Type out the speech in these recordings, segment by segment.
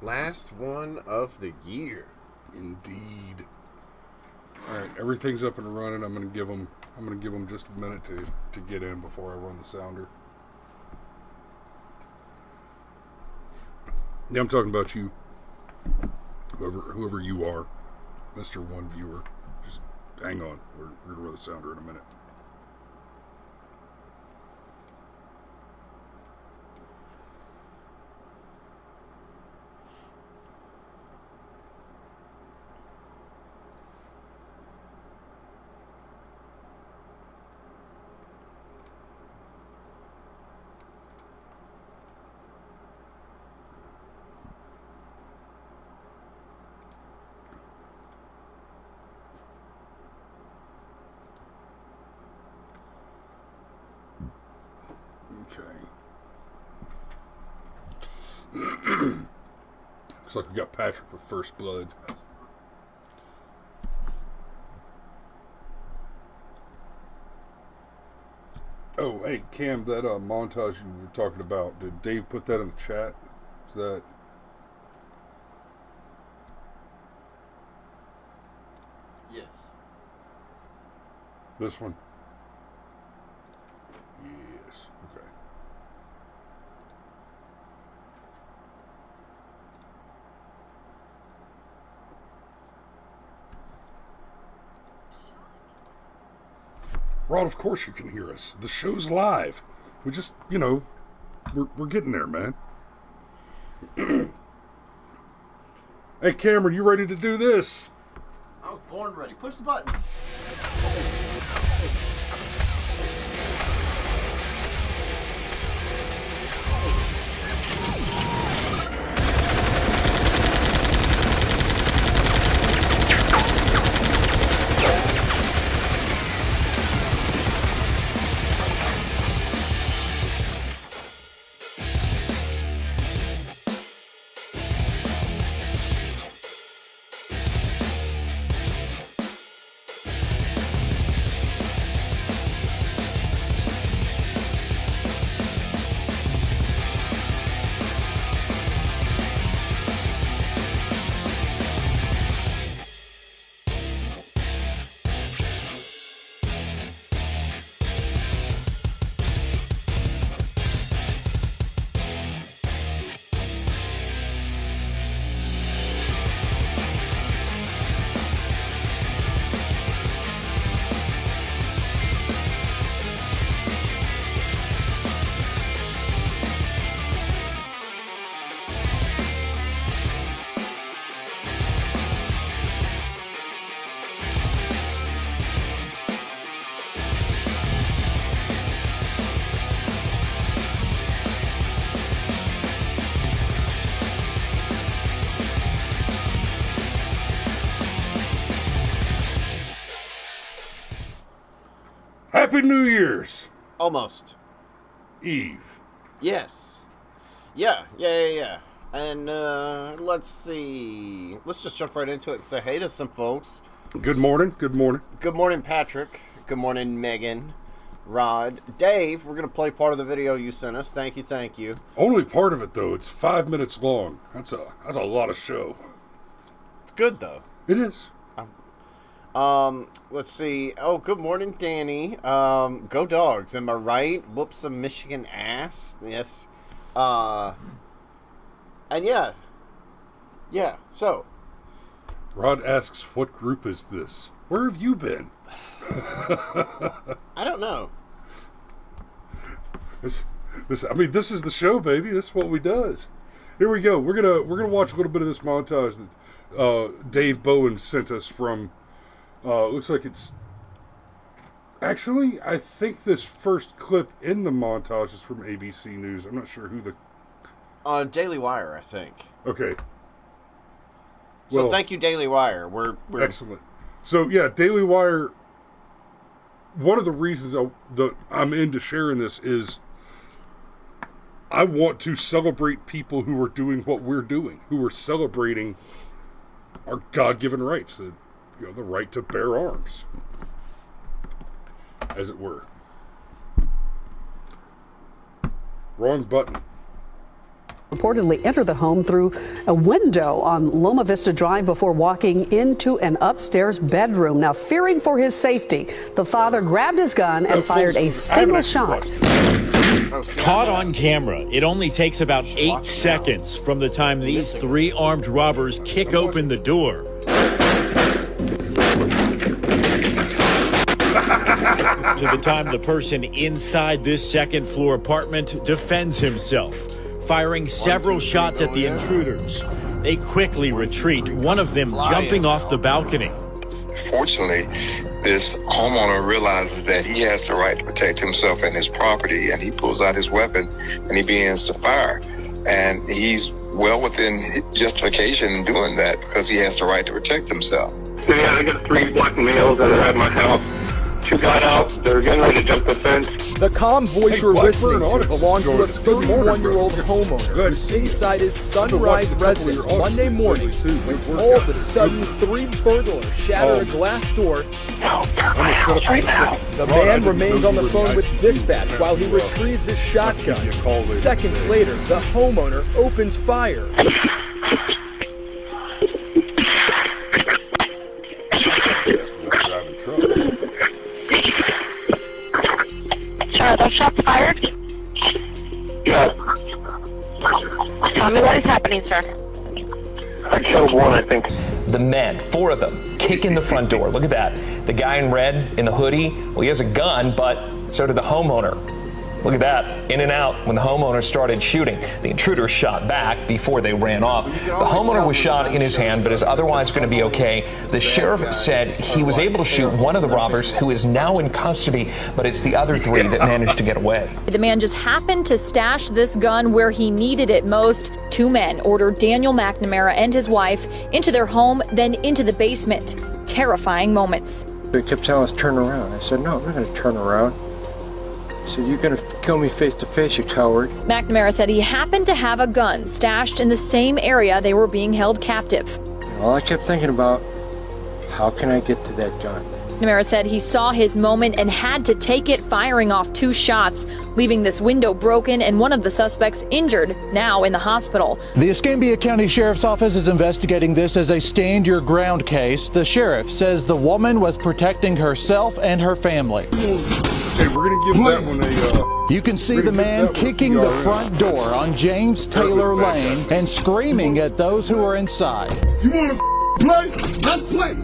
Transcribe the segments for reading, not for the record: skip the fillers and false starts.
Last one of the year. Indeed. All right, everything's up and running. I'm gonna give them just a minute to get in before I run the sounder. Yeah, I'm talking about you. Whoever you are, Mr. One Viewer. Just hang on. We're gonna run the sounder in a minute. Looks like we got Patrick with first blood. Oh, hey, Cam, that montage you were talking about, did Dave put that in the chat? Is that... Yes. This one? Yes. Okay. Rod, of course you can hear us. The show's live. We just, we're getting there, man. Hey, Cameron, you ready to do this? I was born ready. Push the button. Happy New Year's! Almost. Eve. Yes. Yeah. And let's see. Let's just jump right into it and say hey to some folks. Good morning. Good morning. Good morning, Patrick. Good morning, Megan. Rod. Dave, we're going to play part of the video you sent us. Thank you. Only part of it, though. It's 5 minutes long. That's a lot of show. It's good, though. It is. Let's see. Oh, good morning, Danny. Go Dogs. Am I right? Whoop some Michigan ass. Yes. And yeah. So, Rod asks, "What group is this? Where have you been?" I don't know. This is the show, baby. This is what we does. Here we go. We're gonna watch a little bit of this montage that Dave Bowen sent us from. Looks like it's... Actually, I think this first clip in the montage is from ABC News. I'm not sure who the... Daily Wire, I think. Okay. So thank you, Daily Wire. We're excellent. So, yeah, Daily Wire... One of the reasons I'm into sharing this is I want to celebrate people who are doing what we're doing, who are celebrating our God-given rights, the right to bear arms, as it were. Wrong button. Reportedly entered the home through a window on Loma Vista Drive before walking into an upstairs bedroom. Now, fearing for his safety, the father grabbed his gun and fired a single shot. Caught on camera, it only takes about 8 seconds from the time these 3 armed robbers kick open the door to the time the person inside this second-floor apartment defends himself, firing several shots at the intruders. They quickly retreat, one of them jumping off the balcony. Fortunately, this homeowner realizes that he has the right to protect himself and his property, and he pulls out his weapon and he begins to fire. And he's well within justification in doing that because he has the right to protect himself. So yeah, I got 3 black males that are at my house. 2 got out. They're getting ready to jump the fence. The calm voice you're listening to belongs to a 31-year-old homeowner who's inside his Sunrise residence Monday morning when all of a sudden 3 burglars shatter a glass door. The man remains on the phone with dispatch while he retrieves his shotgun. Seconds later, the homeowner opens fire. Are those shots fired? Yeah. Tell me what is happening, sir. I killed 1, I think. The men, 4 of them, kick in the front door. Look at that. The guy in red in the hoodie, well, he has a gun, but so did the homeowner. Look at that, in and out when the homeowner started shooting. The intruder shot back before they ran off. The homeowner was shot in his hand, but is otherwise going to be okay. The sheriff said he was able to shoot one of the robbers who is now in custody, but it's the other 3 that managed to get away. The man just happened to stash this gun where he needed it most. 2 men ordered Daniel McNamara and his wife into their home, then into the basement. Terrifying moments. They kept telling us, turn around. I said, no, I'm not going to turn around. He said, you're going to kill me face to face, you coward. McNamara said he happened to have a gun stashed in the same area they were being held captive. All I kept thinking about, how can I get to that gun? McNamara said he saw his moment and had to take it, firing off 2 shots, leaving this window broken and one of the suspects injured, now in the hospital. The Escambia County Sheriff's Office is investigating this as a stand your ground case. The sheriff says the woman was protecting herself and her family. Okay, we're going to give that one a... You can see the man kicking the front door on James Taylor Lane and screaming at those who are inside. You want to play? Let's play.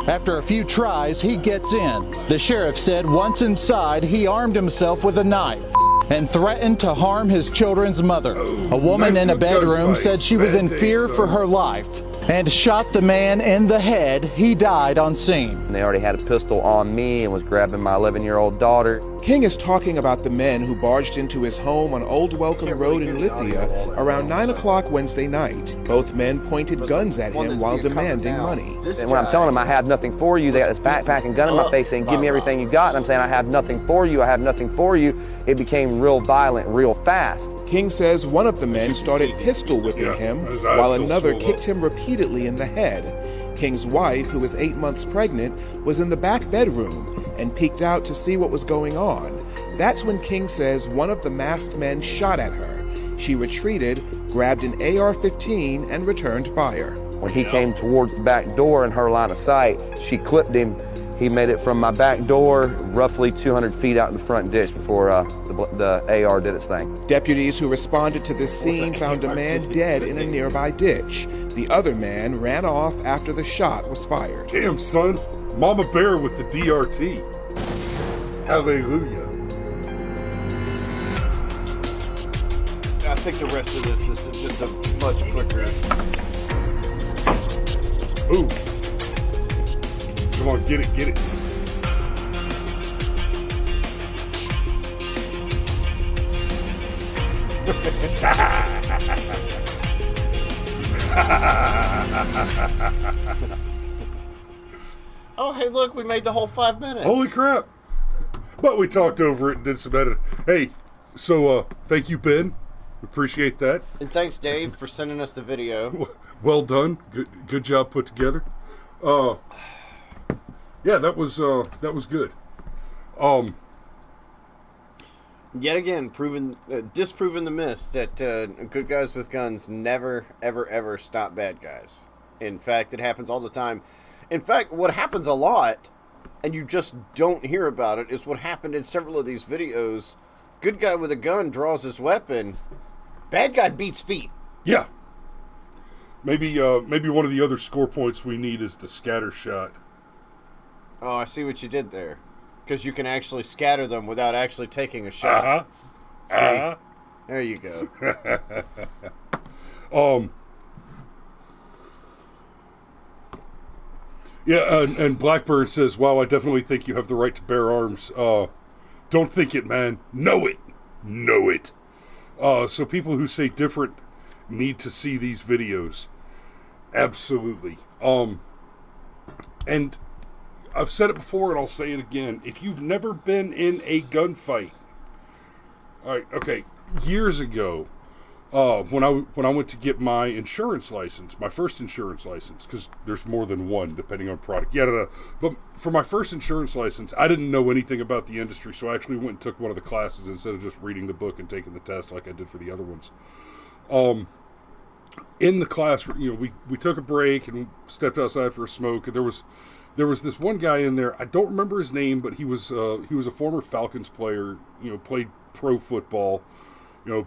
After a few tries, he gets in. The sheriff said once inside, he armed himself with a knife and threatened to harm his children's mother. A woman in a bedroom said she was in fear for her life and shot the man in the head. He died on scene. They already had a pistol on me and was grabbing my 11-year-old daughter. King is talking about the men who barged into his home on Old Welcome Road in Lithia around 9 o'clock Wednesday night. Both men pointed guns at him while demanding money. And when I'm telling them I have nothing for you, they got this backpack and gun in my face saying, give me everything you got. And I'm saying, I have nothing for you, I have nothing for you. It became real violent real fast. King says one of the men started pistol whipping him while another kicked him repeatedly in the head. King's wife, who was 8 months pregnant, was in the back bedroom and peeked out to see what was going on. That's when King says one of the masked men shot at her. She retreated, grabbed an AR-15, and returned fire. When he came towards the back door in her line of sight, she clipped him. He made it from my back door roughly 200 feet out in the front ditch before the AR did its thing. Deputies who responded to this scene found a man dead in a nearby ditch. The other man ran off after the shot was fired. Damn, son. Mama Bear with the DRT. Hallelujah. I think the rest of this is just a much quicker. Ooh. Come on, get it, get it. Oh, hey, look, we made the whole 5 minutes. Holy crap. But we talked over it and did some editing. Hey, so thank you, Ben. Appreciate that. And thanks, Dave, for sending us the video. Well done. Good job put together. Yeah, that was good. Yet again, disproving the myth that good guys with guns never, ever, ever stop bad guys. In fact, it happens all the time. In fact, what happens a lot, and you just don't hear about it, is what happened in several of these videos. Good guy with a gun draws his weapon. Bad guy beats feet. Yeah. Maybe one of the other score points we need is the scatter shot. Oh, I see what you did there. Because you can actually scatter them without actually taking a shot. See? There you go. Yeah, and Blackbird says, wow, I definitely think you have the right to bear arms. Don't think it, man. Know it. Know it. So people who say different need to see these videos. Absolutely. And I've said it before and I'll say it again. If you've never been in a gunfight, all right, okay, years ago, when I went to get my insurance license, my first insurance license, because there's more than one depending on product. But for my first insurance license, I didn't know anything about the industry, so I actually went and took one of the classes instead of just reading the book and taking the test like I did for the other ones. In the class, we took a break and stepped outside for a smoke, and there was this one guy in there. I don't remember his name, but he was a former Falcons player. Played pro football.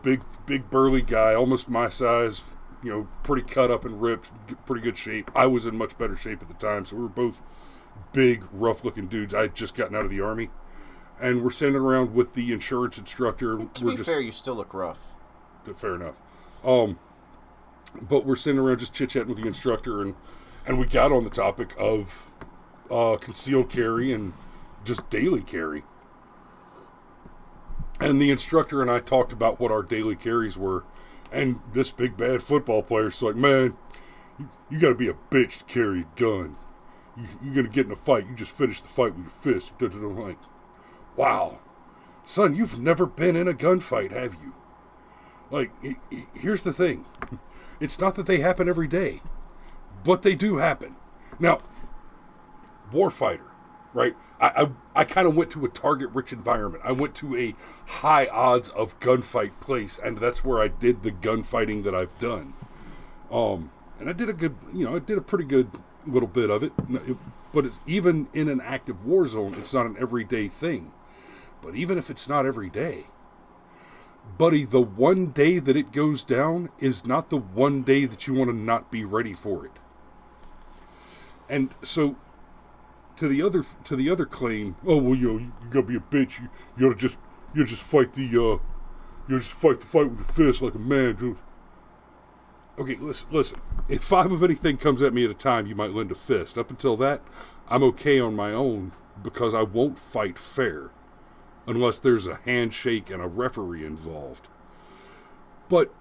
Big burly guy, almost my size. Pretty cut up and ripped, pretty good shape. I was in much better shape at the time, so we were both big, rough-looking dudes. I had just gotten out of the Army, and we're standing around with the insurance instructor. To be fair, you still look rough. Fair enough. But we're sitting around just chit-chatting with the instructor, and we got on the topic of concealed carry and just daily carry. And the instructor and I talked about what our daily carries were, and this big bad football player's like, man, you got to be a bitch to carry a gun. You're going to get in a fight. You just finish the fight with your fist. I'm like, wow. Son, you've never been in a gunfight, have you? Like, here's the thing. It's not that they happen every day, but they do happen. Now, warfighter, right? I kind of went to a target-rich environment. I went to a high odds of gunfight place, and that's where I did the gunfighting that I've done. And I did a pretty good little bit of it. But even in an active war zone, it's not an everyday thing. But even if it's not every day, buddy, the one day that it goes down is not the one day that you want to not be ready for it. And so, to the other claim, oh well, you gotta be a bitch. You gotta just fight the fight with your fist like a man, dude. Okay, listen. If 5 of anything comes at me at a time, you might lend a fist. Up until that, I'm okay on my own because I won't fight fair unless there's a handshake and a referee involved. But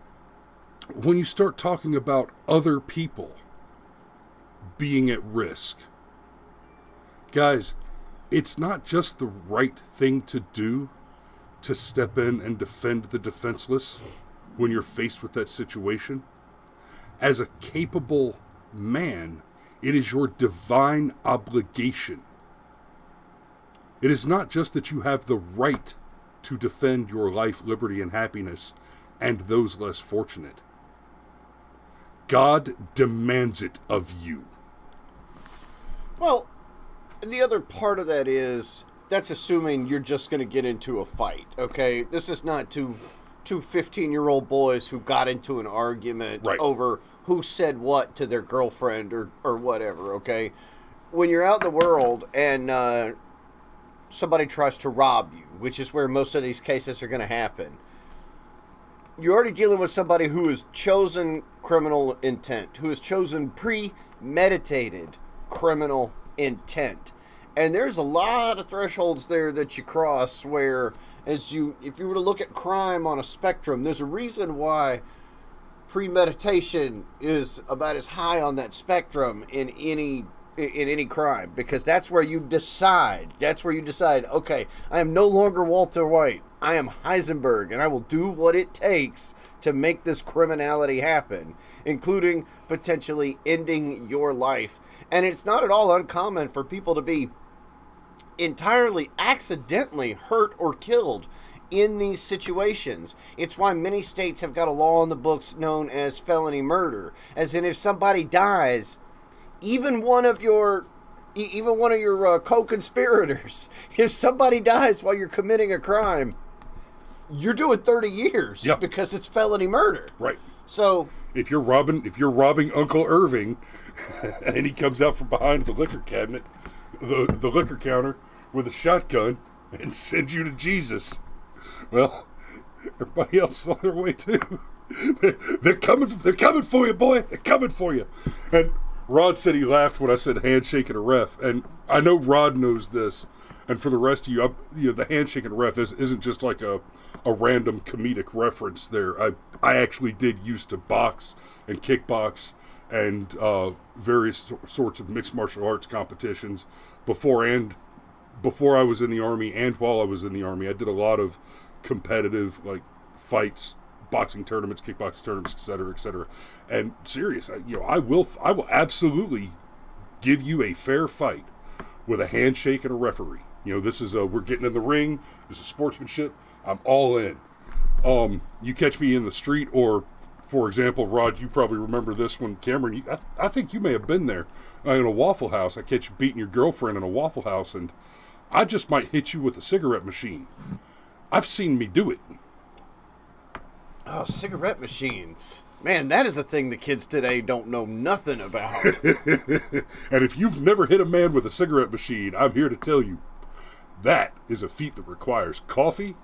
when you start talking about other people being at risk, guys, it's not just the right thing to do to step in and defend the defenseless when you're faced with that situation. As a capable man, it is your divine obligation. It is not just that you have the right to defend your life, liberty, and happiness, and those less fortunate. God demands it of you. Well, the other part of that is, that's assuming you're just going to get into a fight, okay? This is not two 15-year-old boys who got into an argument over who said what to their girlfriend or whatever, okay? When you're out in the world and somebody tries to rob you, which is where most of these cases are going to happen, you're already dealing with somebody who has chosen criminal intent, who has chosen premeditated criminal intent. And there's a lot of thresholds there that you cross where, if you were to look at crime on a spectrum, there's a reason why premeditation is about as high on that spectrum in any crime, because that's where you decide, okay, I am no longer Walter White, I am Heisenberg, and I will do what it takes to make this criminality happen, including potentially ending your life. And it's not at all uncommon for people to be entirely accidentally hurt or killed in these situations. It's why many states have got a law on the books known as felony murder. As in, if somebody dies, even one of your co-conspirators, if somebody dies while you're committing a crime, you're doing 30 years because it's felony murder. Right. So if you're robbing Uncle Irving, and he comes out from behind the liquor cabinet, the liquor counter with a shotgun, and sends you to Jesus, well, everybody else is on their way too. They're coming for you, boy. They're coming for you. And Rod said he laughed when I said handshake and a ref, and I know Rod knows this. And for the rest of you, the handshake and ref isn't just like a random comedic reference there. I actually did used to box and kickbox and various sorts of mixed martial arts competitions before I was in the Army and while I was in the Army. I did a lot of competitive fights, boxing tournaments, kickboxing tournaments, et cetera. And serious, I will absolutely give you a fair fight with a handshake and a referee. This is we're getting in the ring. This is sportsmanship. I'm all in. You catch me in the street, or for example, Rod, you probably remember this one. Cameron, I think you may have been there in a Waffle House. I catch you beating your girlfriend in a Waffle House, and I just might hit you with a cigarette machine. I've seen me do it. Oh, cigarette machines. Man, that is a thing the kids today don't know nothing about. And if you've never hit a man with a cigarette machine, I'm here to tell you, that is a feat that requires coffee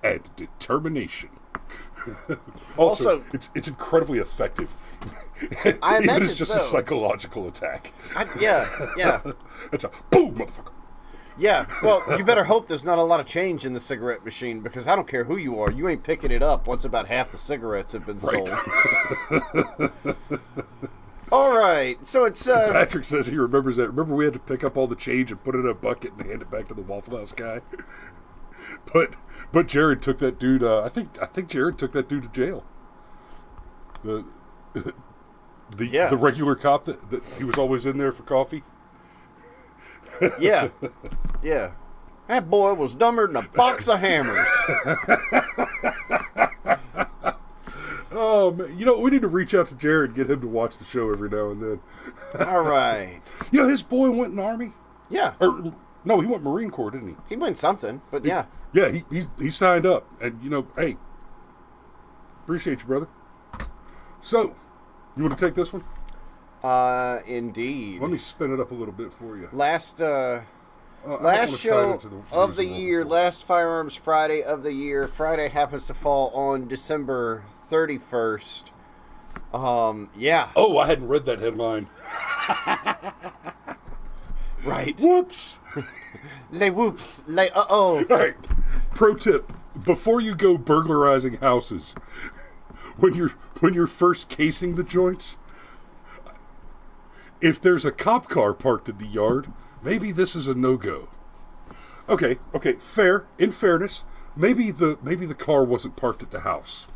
and determination. also, it's incredibly effective. I imagine it's just a psychological attack. Yeah. It's a boom, motherfucker. Yeah, well, you better hope there's not a lot of change in the cigarette machine, because I don't care who you are, you ain't picking it up once about half the cigarettes have been sold. All right, so it's... Patrick says he remembers that. Remember we had to pick up all the change and put it in a bucket and hand it back to the Waffle House guy? But Jared took that dude, I think Jared took that dude to jail. The regular cop that he was always in there for coffee. Yeah. That boy was dumber than a box of hammers. Oh, man. We need to reach out to Jared and get him to watch the show every now and then. All right. His boy went in the Army? Yeah. No, he went Marine Corps, didn't he? He went something, but yeah. Yeah, he signed up. And, hey, appreciate you, brother. So, you want to take this one? Indeed. Let me spin it up a little bit for you. Last show of the year, last Firearms Friday of the year. Friday happens to fall on December 31st. Yeah. Oh, I hadn't read that headline. Right. Whoops. Whoops. Uh-oh. All right. Pro tip. Before you go burglarizing houses, when you're first casing the joints, if there's a cop car parked in the yard, maybe this is a no-go. Okay, fair. In fairness, maybe the car wasn't parked at the house.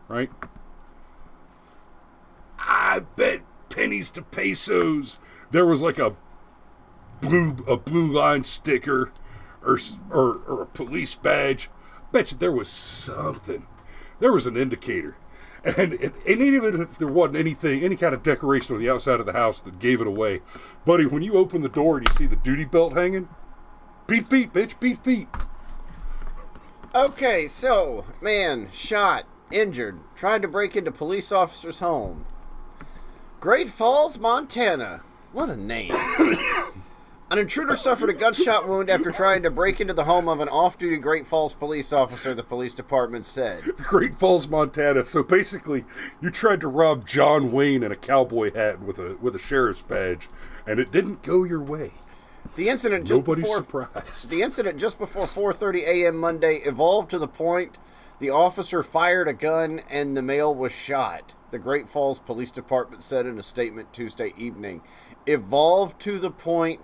Right? I bet pennies to pesos there was like a blue line sticker or a police badge. Bet you there was something. There was an indicator. And even if there wasn't any kind of decoration on the outside of the house that gave it away, buddy, when you open the door and you see the duty belt hanging, beat feet, bitch, beat feet. Okay, so, man, shot, injured, tried to break into police officer's home. Great Falls, Montana. What a name. An intruder suffered a gunshot wound after trying to break into the home of an off-duty Great Falls police officer, the police department said. Great Falls, Montana. So basically, you tried to rob John Wayne in a cowboy hat with a sheriff's badge, and it didn't go your way. The incident surprised. The incident just before 4:30 a.m. Monday evolved to the point the officer fired a gun and the male was shot. The Great Falls Police Department said in a statement Tuesday evening. Evolved to the point.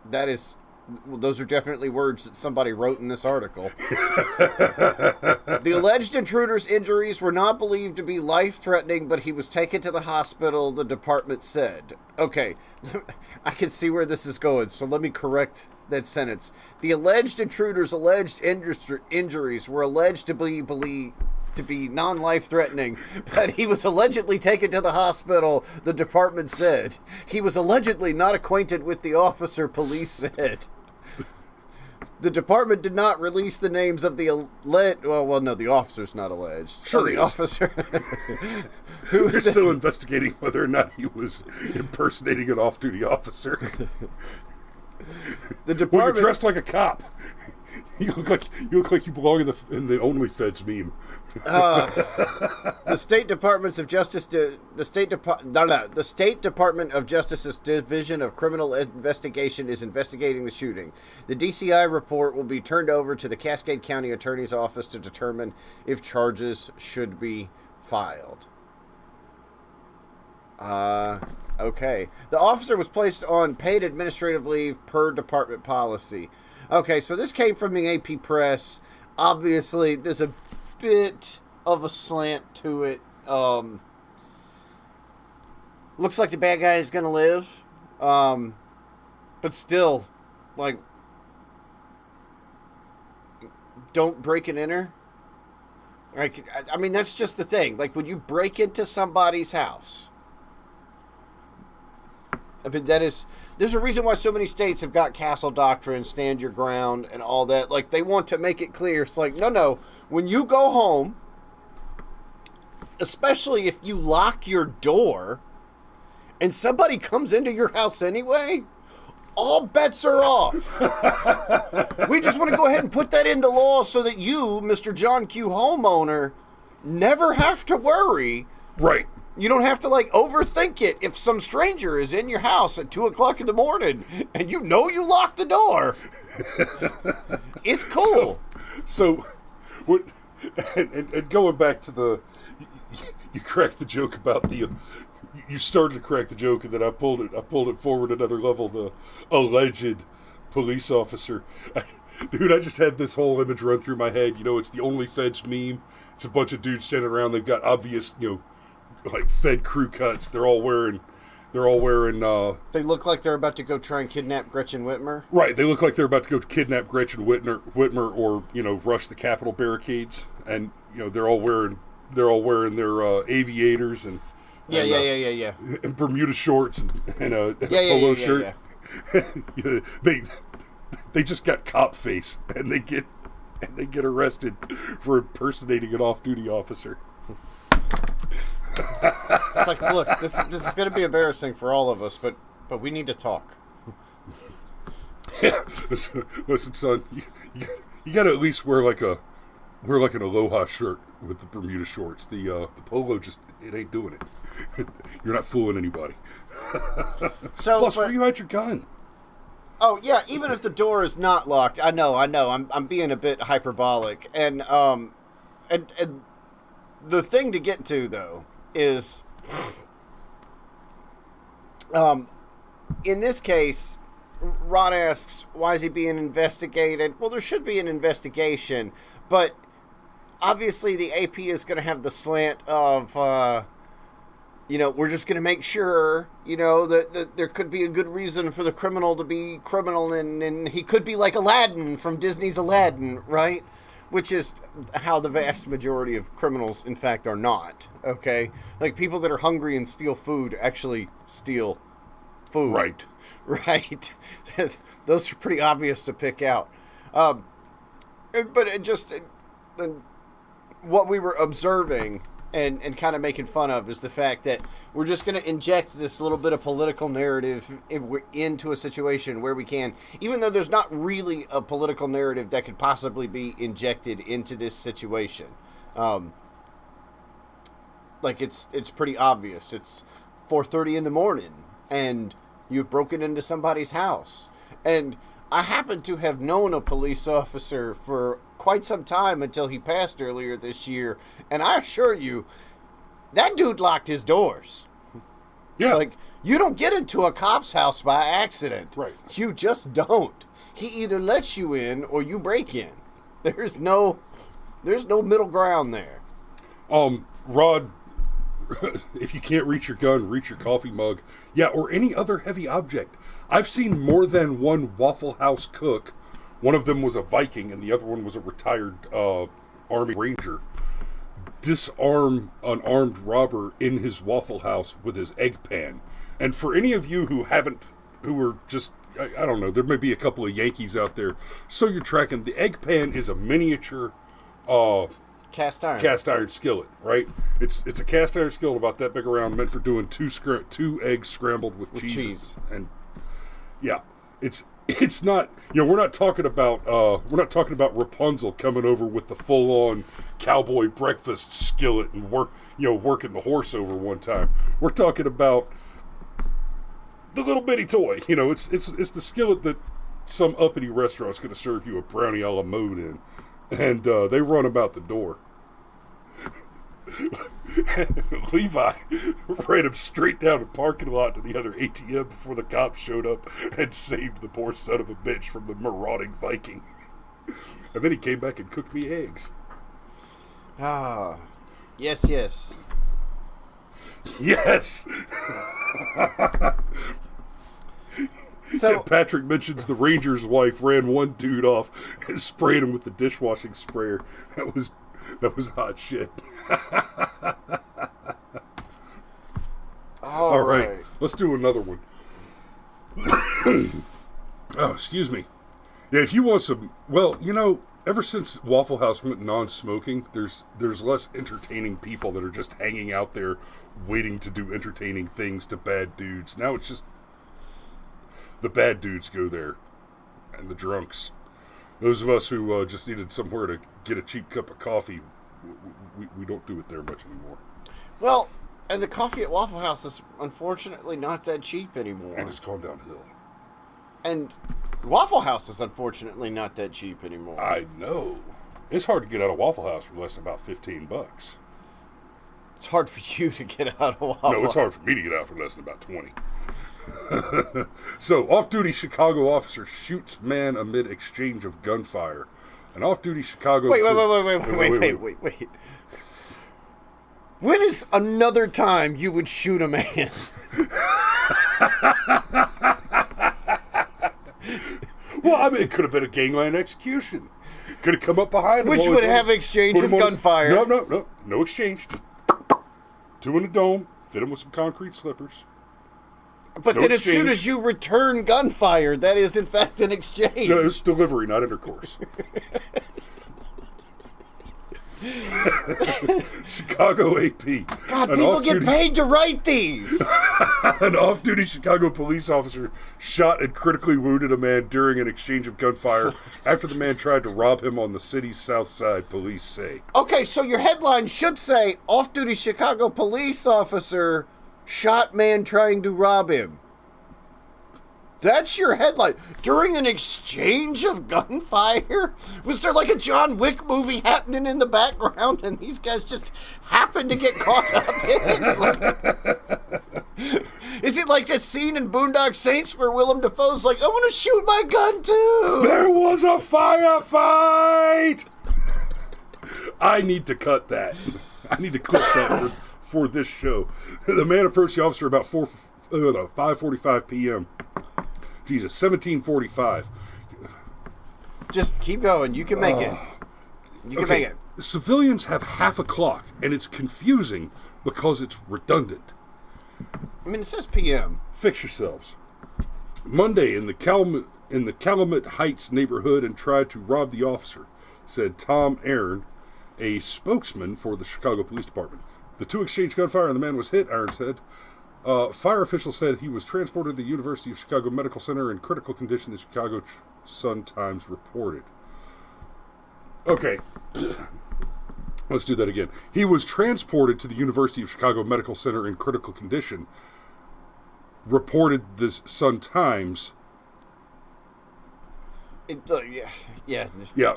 That is Well, those are definitely words that somebody wrote in this article. The alleged intruder's injuries were not believed to be life-threatening, but he was taken to the hospital, the department said. Okay, I can see where this is going, so let me correct that sentence. The alleged intruder's alleged injuries were alleged to be non-life-threatening, but he was allegedly taken to the hospital, the department said. He was allegedly not acquainted with the officer, police said. The department did not release the names of the alleged... Well, no, the officer's not alleged. Sure, the officer... They're still investigating whether or not he was impersonating an off-duty officer. The department... Well, you're dressed like a cop. You look like you belong in the OnlyFeds meme. The State Department of Justice, the State Department of Justice's Division of Criminal Investigation is investigating the shooting. The DCI report will be turned over to the Cascade County Attorney's Office to determine if charges should be filed. Okay. The officer was placed on paid administrative leave per department policy. Okay, so this came from the AP Press. Obviously, there's a bit of a slant to it. Looks like the bad guy is going to live. But still, like, don't break and enter. Like, I mean, that's just the thing. Like, when you break into somebody's house, I mean, there's a reason why so many states have got castle doctrine, stand your ground, and all that. Like, they want to make it clear. It's like, no. When you go home, especially if you lock your door and somebody comes into your house anyway, all bets are off. We just want to go ahead and put that into law so that you, Mr. John Q. homeowner, never have to worry. Right. You don't have to, like, overthink it if some stranger is in your house at 2 o'clock in the morning and you know you locked the door. It's cool. So what? And going back to you cracked the joke about the. You started to crack the joke, and then I pulled it forward another level. The alleged police officer. Dude, I just had this whole image run through my head. You know, it's the OnlyFeds meme. It's a bunch of dudes standing around. They've got obvious, like Fed crew cuts. They're all wearing. They look like they're about to go try and kidnap Gretchen Whitmer. Right. They look like they're about to go kidnap Gretchen Whitmer, or rush the Capitol barricades. And they're all wearing their aviators and. Yeah. And Bermuda shorts and a polo shirt. Yeah. They just got cop face, and they get arrested for impersonating an off-duty officer. It's like, look, this is going to be embarrassing for all of us, but we need to talk. Yeah, listen, son, you got to at least wear an Aloha shirt with the Bermuda shorts. The polo it ain't doing it. You're not fooling anybody. Plus, where you had your gun? Oh yeah, even if the door is not locked, I know. I'm being a bit hyperbolic, and the thing to get to though is, in this case, Rod asks, why is he being investigated? Well, there should be an investigation, but obviously the AP is going to have the slant of, we're just going to make sure, that there could be a good reason for the criminal to be criminal, and he could be like Aladdin from Disney's Aladdin, right? Which is how the vast majority of criminals, in fact, are not, okay? Like, people that are hungry and steal food actually steal food. Right. Those are pretty obvious to pick out. But it just... what we were observing and kind of making fun of is the fact that we're just going to inject this little bit of political narrative into a situation where we can, even though there's not really a political narrative that could possibly be injected into this situation. Like, it's pretty obvious. It's 4:30 in the morning and you've broken into somebody's house. And I happen to have known a police officer for quite some time until he passed earlier this year, and I assure you, that dude locked his doors. Yeah. Like, you don't get into a cop's house by accident. Right. You just don't. he either lets you in or you break in. There's no middle ground there. Rod, if you can't reach your gun, reach your coffee mug. Yeah, or any other heavy object. I've seen more than one Waffle House cook. One of them was a Viking, and the other one was a retired Army Ranger. Disarm an armed robber in his Waffle House with his egg pan. And for any of you who are just, I don't know, there may be a couple of Yankees out there, so you're tracking, the egg pan is a miniature cast iron skillet, right? It's a cast iron skillet about that big around, meant for doing two eggs scrambled with cheese. And yeah, it's not, we're not talking about Rapunzel coming over with the full on cowboy breakfast skillet and working the horse over one time. We're talking about the little bitty toy. It's the skillet that some uppity restaurant's going to serve you a brownie a la mode in, and they run about the door. Levi ran him straight down the parking lot to the other ATM before the cops showed up and saved the poor son of a bitch from the marauding Viking. And then he came back and cooked me eggs. Ah, yes. Yes! So Patrick mentions the Ranger's wife ran one dude off and sprayed him with the dishwashing sprayer. That was hot shit. All right. Let's do another one. Oh, excuse me. Yeah, if you want some, ever since Waffle House went non-smoking, there's less entertaining people that are just hanging out there waiting to do entertaining things to bad dudes. Now it's just the bad dudes go there, and the drunks. Those of us who just needed somewhere to get a cheap cup of coffee, we don't do it there much anymore. Well, and the coffee at Waffle House is unfortunately not that cheap anymore. And it's gone downhill. And Waffle House is unfortunately not that cheap anymore. I know. It's hard to get out of Waffle House for less than about $15. It's hard for you to get out of Waffle House. No, it's hard for me to get out for less than about 20. So, off-duty Chicago officer shoots man amid exchange of gunfire. An off-duty Chicago... Wait. When is another time you would shoot a man? Well, it could have been a gangland execution. Could have come up behind him. Which would have exchange of gunfire. No exchange. Just two in a dome. Fit him with some concrete slippers. But then as soon as you return gunfire, that is in fact an exchange. No, it's delivery, not intercourse. Chicago AP. God, people get paid to write these. An off-duty Chicago police officer shot and critically wounded a man during an exchange of gunfire after the man tried to rob him on the city's south side, police say. Okay, so your headline should say, off-duty Chicago police officer shot man trying to rob him. That's your headline. During an exchange of gunfire? Was there like a John Wick movie happening in the background and these guys just happened to get caught up in it? Is it like that scene in Boondock Saints where Willem Dafoe's like, I want to shoot my gun too? There was a firefight! I need to cut that. I need to clip that for this show. The man approached the officer about 5:45 p.m. Jesus, 17:45. Just keep going. You can make it. You can make it. Civilians have half a clock, and it's confusing because it's redundant. I mean, it says p.m. Fix yourselves. Monday in the Calumet Heights neighborhood and tried to rob the officer, said Tom Aaron, a spokesman for the Chicago Police Department. The two exchanged gunfire and the man was hit, Aaron said. Fire officials said he was transported to the University of Chicago Medical Center in critical condition, the Chicago Sun-Times reported. Okay. Let's do that again. He was transported to the University of Chicago Medical Center in critical condition, reported the Sun-Times. Yeah.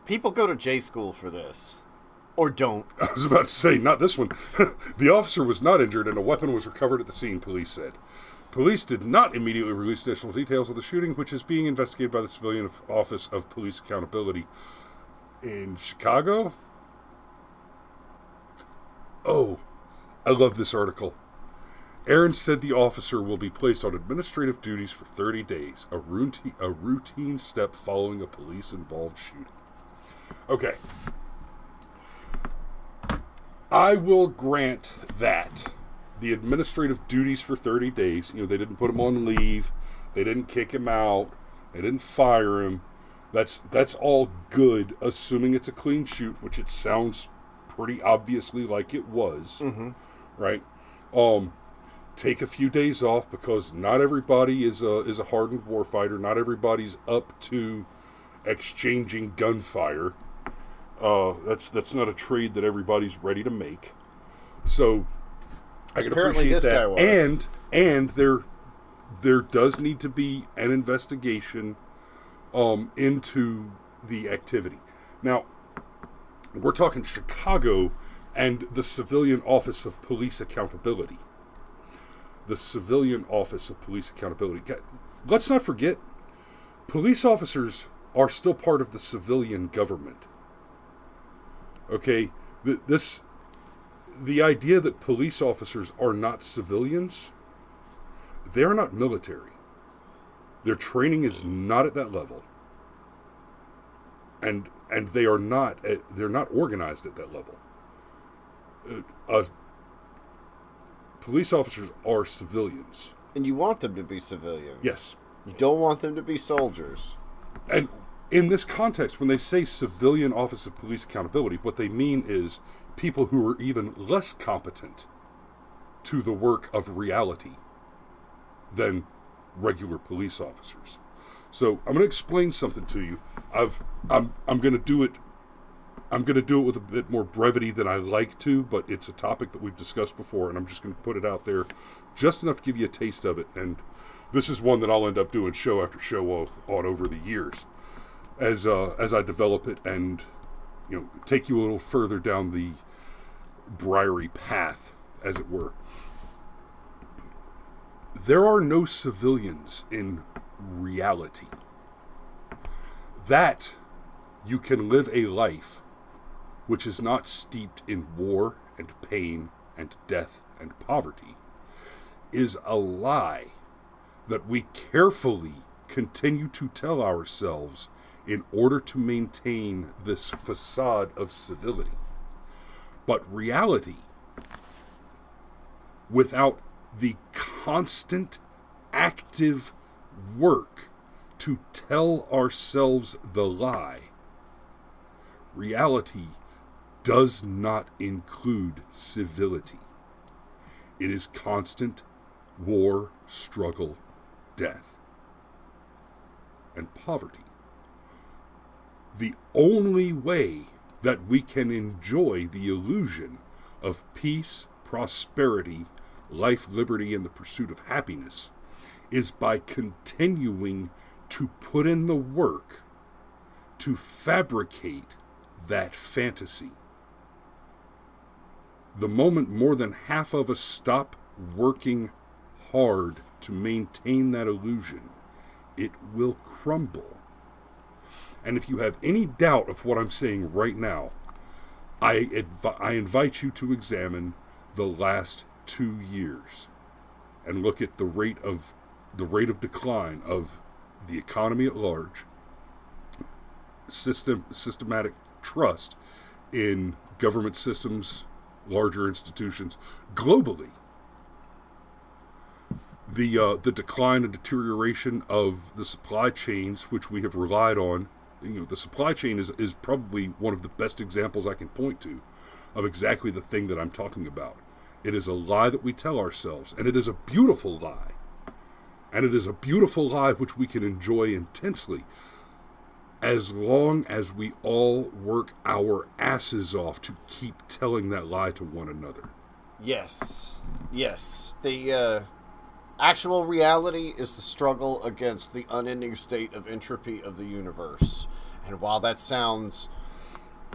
People go to J school for this. Or don't. I was about to say, not this one. The officer was not injured and a weapon was recovered at the scene, police said. Police did not immediately release additional details of the shooting, which is being investigated by the Civilian Office of Police Accountability in Chicago. Oh, I love this article. Aaron said the officer will be placed on administrative duties for 30 days, a routine step following a police-involved shooting. Okay. I will grant that the administrative duties for 30 days, they didn't put him on leave, they didn't kick him out, they didn't fire him. That's all good, assuming it's a clean shoot, which it sounds pretty obviously like it was, right? Take a few days off, because not everybody is a hardened warfighter. Not everybody's up to exchanging gunfire. That's not a trade that everybody's ready to make. So I can Apparently appreciate this guy that. was. And there does need to be an investigation into the activity. Now, we're talking Chicago and the Civilian Office of Police Accountability. The Civilian Office of Police Accountability. Let's not forget, police officers are still part of the civilian government. Okay? The idea that police officers are not civilians, they're not military. Their training is not at that level. And they're not organized at that level. Police officers are civilians. And you want them to be civilians. Yes. You don't want them to be soldiers. And in this context, when they say Civilian Office of Police Accountability, what they mean is people who are even less competent to the work of reality than regular police officers. So I'm going to explain something to you. I'm going to do it. I'm going to do it with a bit more brevity than I like to, but it's a topic that we've discussed before, and I'm just going to put it out there just enough to give you a taste of it. And this is one that I'll end up doing show after show on over the years as I develop it and take you a little further down the briary path, as it were. There are no civilians in reality. That you can live a life which is not steeped in war and pain and death and poverty is a lie that we carefully continue to tell ourselves in order to maintain this facade of civility. But reality, without the constant active work to tell ourselves the lie, reality does not include civility. It is constant war, struggle, death, and poverty. The only way that we can enjoy the illusion of peace, prosperity, life, liberty, and the pursuit of happiness is by continuing to put in the work to fabricate that fantasy. The moment more than half of us stop working hard to maintain that illusion, it will crumble. And if you have any doubt of what I'm saying right now, I invite you to examine the last 2 years and look at the rate of decline of the economy at large, systematic trust in government systems, larger institutions globally, the decline and deterioration of the supply chains which we have relied on. The supply chain is probably one of the best examples I can point to of exactly the thing that I'm talking about. It is a lie that we tell ourselves, and it is a beautiful lie. And it is a beautiful lie which we can enjoy intensely as long as we all work our asses off to keep telling that lie to one another. Yes. The actual reality is the struggle against the unending state of entropy of the universe. And while that sounds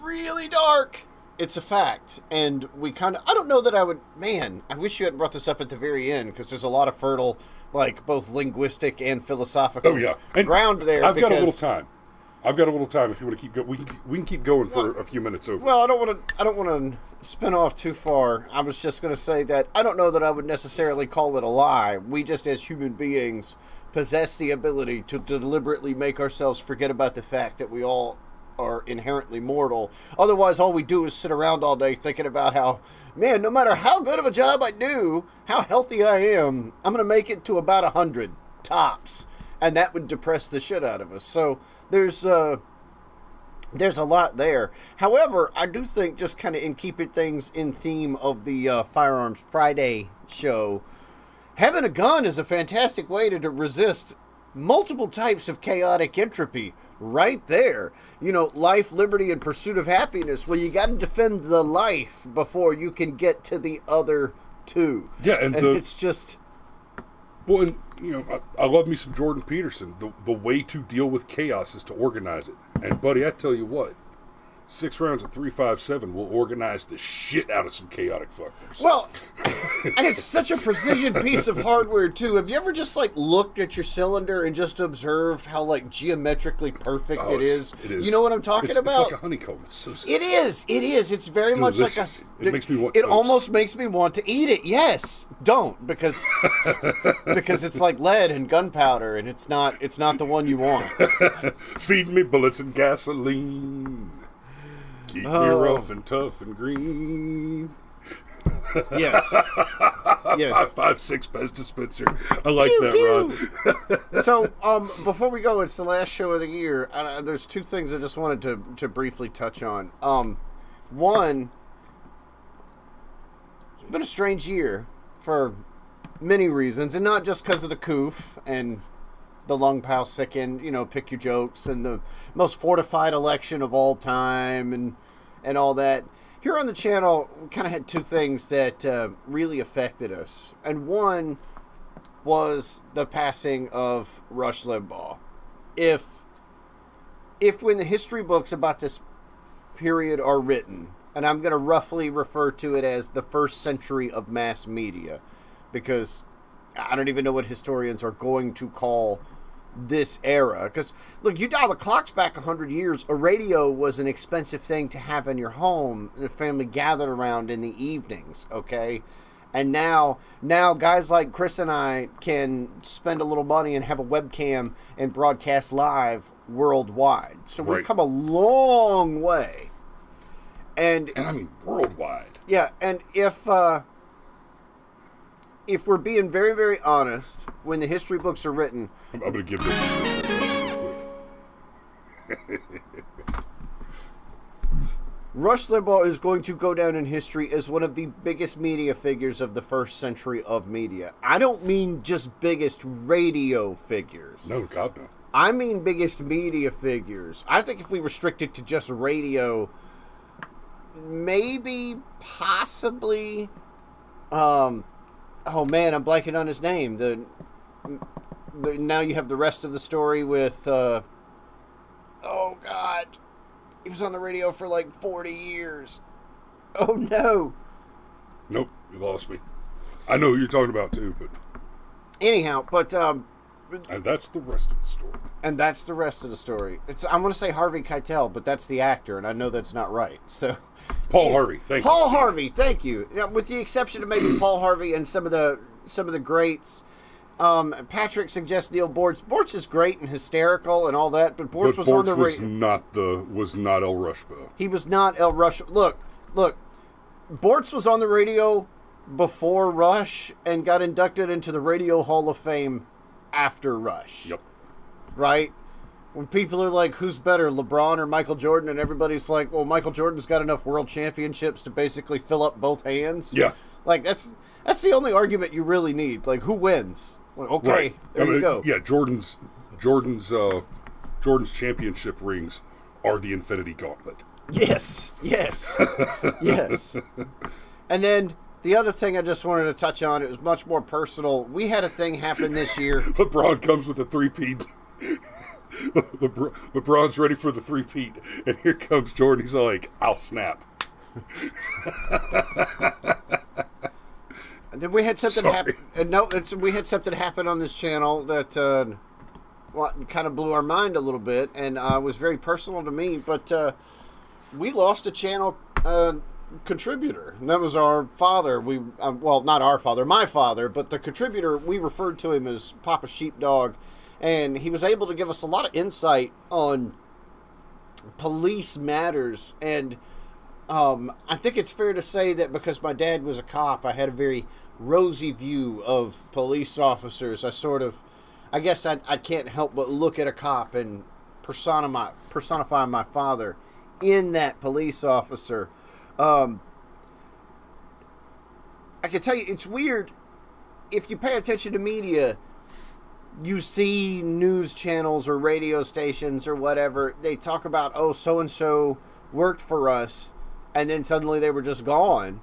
really dark, it's a fact. And we I don't know that I would, I wish you hadn't brought this up at the very end, because there's a lot of fertile like both linguistic and philosophical And ground there. I've got a little time. If you want to keep going. We can keep going for a few minutes over. Well, I don't want to spin off too far. I was just going to say that I don't know that I would necessarily call it a lie. We just, as human beings, possess the ability to deliberately make ourselves forget about the fact that we all are inherently mortal. Otherwise, all we do is sit around all day thinking about how, man, no matter how good of a job I do, how healthy I am, I'm going to make it to about 100 tops, and that would depress the shit out of us. So there's a lot there. However, I do think, just kind of in keeping things in theme of the Firearms Friday show, having a gun is a fantastic way to resist multiple types of chaotic entropy right there. You know, life, liberty, and pursuit of happiness. Well, you got to defend the life before you can get to the other two. Yeah, and it's just... Well, and, you know, I love me some Jordan Peterson. The way to deal with chaos is to organize it. And, buddy, I tell you what, 6 rounds of .357 will organize the shit out of some chaotic fuckers. Well, and it's such a precision piece of hardware, too. Have you ever just, like, looked at your cylinder and just observed how, like, geometrically perfect it is? It is. You know what I'm talking about? It's like a honeycomb. It's so sick. It is. It's very much like a... It makes me want It toast. almost makes me want to eat it. Yes. Don't, because it's like lead and gunpowder, and it's not the one you want. Feed me bullets and gasoline. Keep me rough and tough and green. Yes. Yes. 5.56 Pez dispenser. I like that, Ron. So, before we go, it's the last show of the year. There's 2 things I just wanted to briefly touch on. One, it's been a strange year for many reasons, and not just because of the coof and the lung pal sicken, you know, pick your jokes, and the most fortified election of all time, and all that. Here on the channel, we kind of had 2 things that really affected us. And one was the passing of Rush Limbaugh. If when the history books about this period are written, and I'm going to roughly refer to it as the first century of mass media, because I don't even know what historians are going to call this era. Because, look, you dial the clocks back 100 years, a radio was an expensive thing to have in your home, the family gathered around in the evenings, okay? And now guys like Chris and I can spend a little money and have a webcam and broadcast live worldwide. So we've come a long way. And I mean worldwide. Yeah, and if we're being very, very honest, when the history books are written... I'm going to give this quick. Rush Limbaugh is going to go down in history as one of the biggest media figures of the first century of media. I don't mean just biggest radio figures. No, God, no. I mean biggest media figures. I think if we restrict it to just radio, maybe, possibly... oh man, I'm blanking on his name. The now you have the rest of the story with oh god, he was on the radio for like 40 years. Oh no. Nope, you lost me. I know who you're talking about too, but anyhow, and that's the rest of the story. And that's the rest of the story. I'm going to say Harvey Keitel, but that's the actor, and I know that's not right. So Paul Harvey, thank you. Paul Harvey, thank you. Yeah, with the exception of maybe Paul Harvey and some of the greats. Patrick suggests Neil Bortz. Bortz is great and hysterical and all that, but Bortz was on the radio. Was not El Rushbo. He was not El Rush. Look. Bortz was on the radio before Rush and got inducted into the Radio Hall of Fame after Rush. Yep. Right? When people are like, who's better, LeBron or Michael Jordan? And everybody's like, well, Michael Jordan's got enough world championships to basically fill up both hands. Yeah. Like, that's the only argument you really need. Like, who wins? Like, okay, right. there you go. Yeah, Jordan's championship rings are the Infinity Gauntlet. Yes. Yes. And then the other thing I just wanted to touch on, it was much more personal. We had a thing happen this year. LeBron comes with a 3-peat. LeBron's ready for the 3-peat. And here comes Jordan. He's like, I'll snap. Then we had something happen. We had something happen on this channel that kind of blew our mind a little bit, and was very personal to me. But we lost a channel contributor, and that was our father. Well, not our father, my father, but the contributor. We referred to him as Papa Sheepdog, and he was able to give us a lot of insight on police matters. And I think it's fair to say that because my dad was a cop, I had a very rosy view of police officers. I guess I can't help but look at a cop and personify my father in that police officer. I can tell you, it's weird. If you pay attention to media, you see news channels or radio stations or whatever, they talk about, oh, so-and-so worked for us, and then suddenly they were just gone.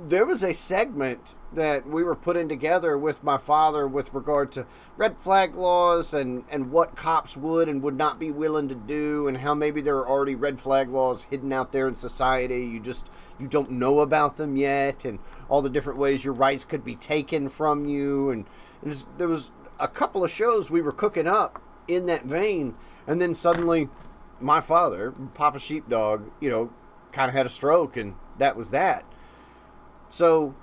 There was a segment that we were putting together with my father with regard to red flag laws and what cops would and would not be willing to do, and how maybe there are already red flag laws hidden out there in society. You don't know about them yet, and all the different ways your rights could be taken from you. And there was a couple of shows we were cooking up in that vein, and then suddenly my father, Papa Sheepdog, kind of had a stroke, and that was that. So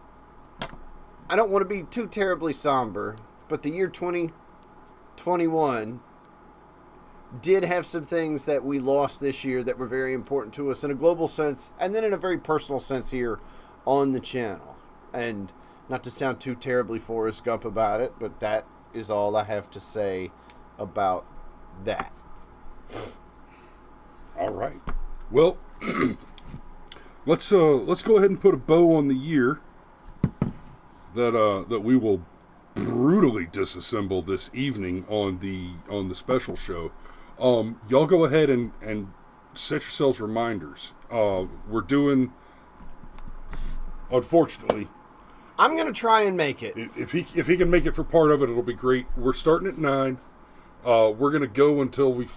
I don't want to be too terribly somber, but the year 2021 did have some things that we lost this year that were very important to us in a global sense, and then in a very personal sense here on the channel. And not to sound too terribly Forrest Gump about it, but that is all I have to say about that. All right. Well, let's go ahead and put a bow on the year that we will brutally disassemble this evening on the special show. Y'all go ahead and set yourselves reminders. We're doing, unfortunately, I'm gonna try and make it. If he can make it for part of it, it'll be great. We're starting at 9. We're gonna go until we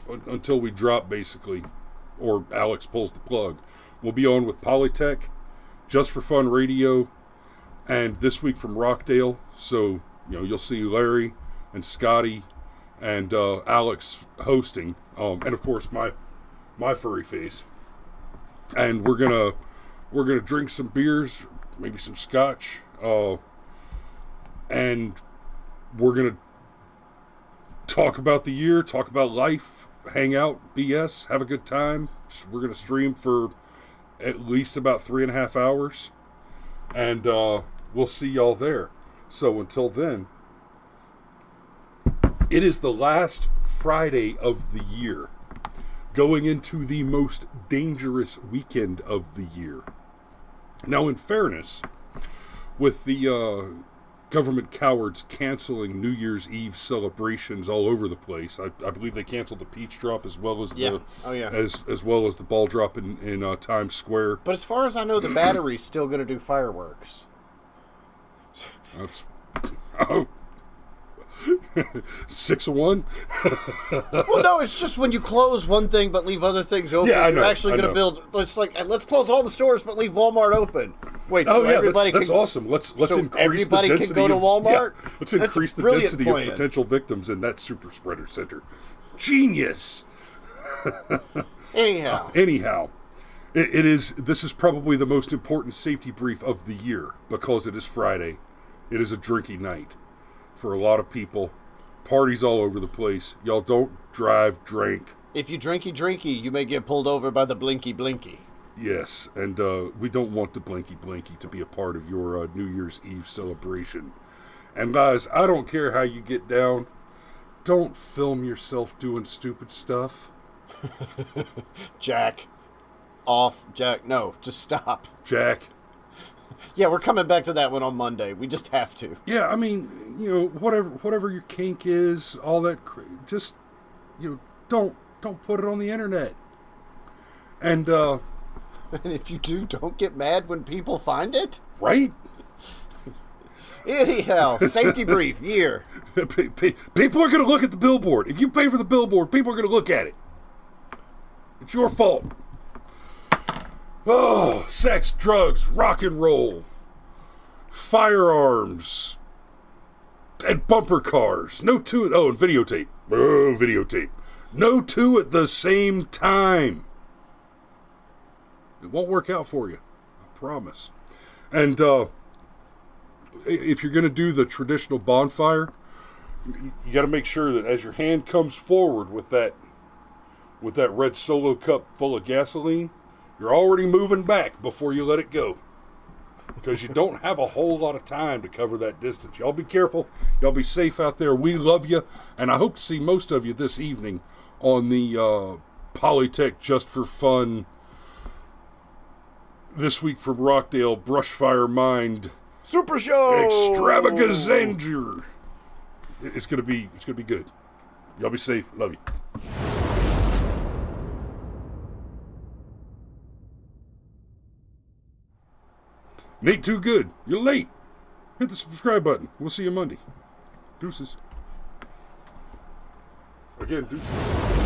drop, basically, or Alex pulls the plug. We'll be on with Polytech, Just for Fun Radio, and This Week from Rockdale. So you'll see Larry and Scotty and Alex hosting, and of course my furry face. And we're gonna drink some beers, maybe some scotch, and we're gonna talk about the year, talk about life, hang out, BS, have a good time. We're gonna stream for at least about 3.5 hours, and we'll see y'all there. So until then, it is the last Friday of the year, going into the most dangerous weekend of the year. Now, in fairness, with the government cowards canceling New Year's Eve celebrations all over the place, I believe they canceled the peach drop as well as as well as the ball drop in Times Square. But as far as I know, the Battery's still going to do fireworks. That's 6 of 1. Well, no, it's just when you close one thing but leave other things open. Yeah, I know, you're actually going to build. It's like, let's close all the stores but leave Walmart open. Wait, so everybody that's awesome. Let's increase everybody the density can go to Walmart. Yeah, let's increase the density of potential victims in that super spreader center. Genius. Anyhow, this is probably the most important safety brief of the year because it is Friday. It is a drinking night for a lot of people. Parties all over the place. Y'all don't drive drink. If you drinky, you may get pulled over by the blinky. Yes, and we don't want the blinky to be a part of your New Year's Eve celebration. And guys, I don't care how you get down. Don't film yourself doing stupid stuff. Jack, no, just stop. Jack. Yeah, we're coming back to that one on Monday. We just have to. Yeah, I mean, whatever your kink is, all that, just, don't put it on the internet. And Right? Anyhow, safety brief, year. People are going to look at the billboard. If you pay for the billboard, people are going to look at it. It's your fault. Oh, sex, drugs, rock and roll. firearms, and bumper cars. No two at... Oh, and videotape. Oh, videotape. No two at the same time. It won't work out for you. I promise. And if you're going to do the traditional bonfire, you got to make sure that as your hand comes forward with that red Solo cup full of gasoline, you're already moving back before you let it go. Because you don't have a whole lot of time to cover that distance. Y'all be careful. Y'all be safe out there. We love you. And I hope to see most of you this evening on the Polytech Just for Fun This Week from Rockdale Brushfire Mind Super Show Extravaganza. It's gonna be good. Y'all be safe. Love you. Nate Too Good. You're late. Hit the subscribe button. We'll see you Monday. Deuces. Again, deuces.